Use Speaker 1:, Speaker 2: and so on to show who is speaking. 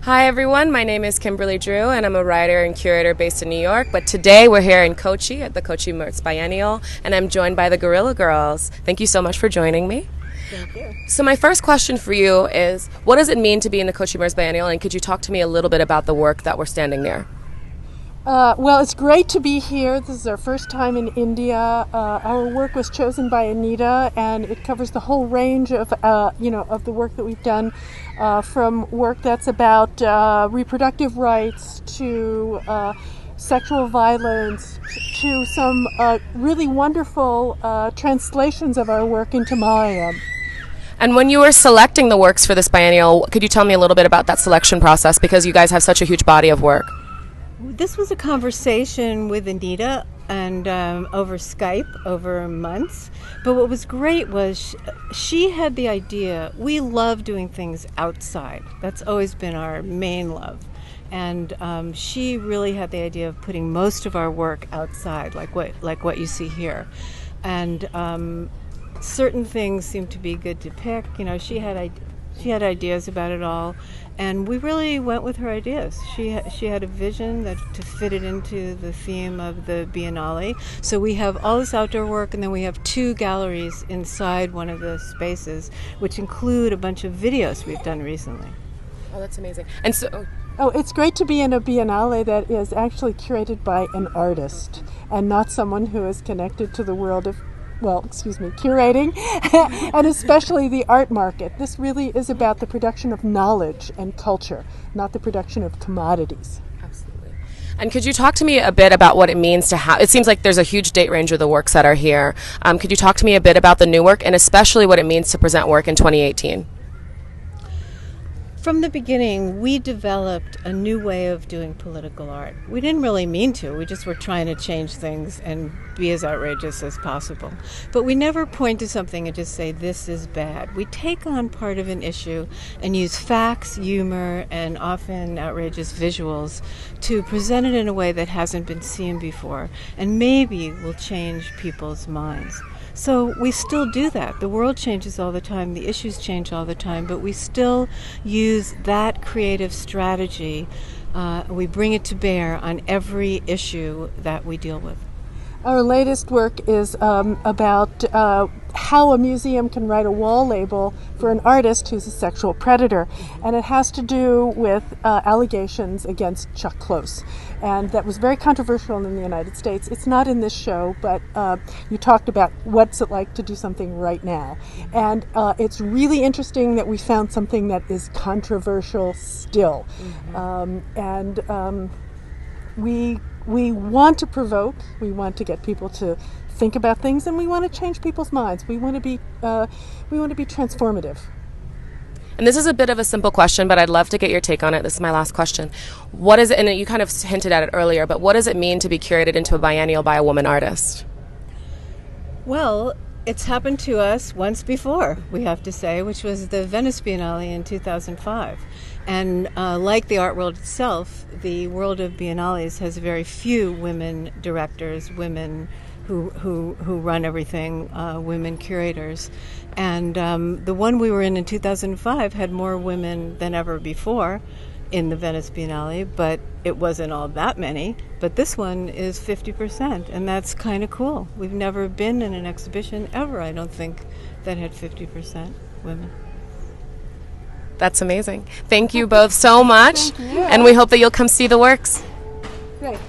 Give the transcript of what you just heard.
Speaker 1: Hi everyone, my name is Kimberly Drew and I'm a writer and curator based in New York, but today we're here in Kochi at the Kochi Biennial and I'm joined by the Guerilla Girls. Thank you so much for joining me.
Speaker 2: Thank you.
Speaker 1: So my first question for you is, what does it mean to be in the Kochi Biennial, and could you talk to me a little bit about the work that we're standing near?
Speaker 2: Well, it's great to be here. This is our first time in India. Our work was chosen by Anita, and it covers the whole range of the work that we've done, from work that's about reproductive rights to sexual violence to some really wonderful translations of our work into Malayalam.
Speaker 1: And when you were selecting the works for this biennial, could you tell me a little bit about that selection process, because you guys have such a huge body of work?
Speaker 2: This was a conversation with Anita and over Skype over months. But what was great was she had the idea. We love doing things outside. That's always been our main love. And she really had the idea of putting most of our work outside, like what you see here. And certain things seemed to be good to pick. You know, she had ideas about it all, and we really went with her ideas. She had a vision to fit it into the theme of the Biennale. So we have all this outdoor work, and then we have 2 galleries inside one of the spaces, which include a bunch of videos we've done recently.
Speaker 1: Oh, that's amazing. And so,
Speaker 2: it's great to be in a Biennale that is actually curated by an artist and not someone who is connected to the world of curating, and especially the art market. This really is about the production of knowledge and culture, not the production of commodities.
Speaker 1: Absolutely. And could you talk to me a bit about what it means to have, it seems like there's a huge date range of the works that are here. Could you talk to me a bit about the new work, and especially what it means to present work in 2018?
Speaker 2: From the beginning, we developed a new way of doing political art. We didn't really mean to. We just were trying to change things and be as outrageous as possible. But we never point to something and just say, this is bad. We take on part of an issue and use facts, humor, and often outrageous visuals to present it in a way that hasn't been seen before, and maybe will change people's minds. So we still do that. The world changes all the time, the issues change all the time, but we still use that creative strategy. We bring it to bear on every issue that we deal with. Our latest work is about how a museum can write a wall label for an artist who's a sexual predator. And it has to do with allegations against Chuck Close. And that was very controversial in the United States. It's not in this show, but you talked about what's it like to do something right now. And it's really interesting that we found something that is controversial still. We want to provoke, we want to get people to think about things, and we want to change people's minds. We want to be transformative.
Speaker 1: And this is a bit of a simple question, but I'd love to get your take on it. This is my last question. What is it, and you kind of hinted at it earlier, but what does it mean to be curated into a biennial by a woman artist?
Speaker 2: Well, it's happened to us once before, we have to say, which was the Venice Biennale in 2005. And like the art world itself, the world of biennales has very few women directors, women who run everything, women curators. And the one we were in 2005 had more women than ever before in the Venice Biennale, but it wasn't all that many. But this one is 50%, and that's kind of cool. We've never been in an exhibition ever, I don't think, that had 50% women.
Speaker 1: That's amazing. Thank you both so much, and we hope that you'll come see the works.
Speaker 2: Great.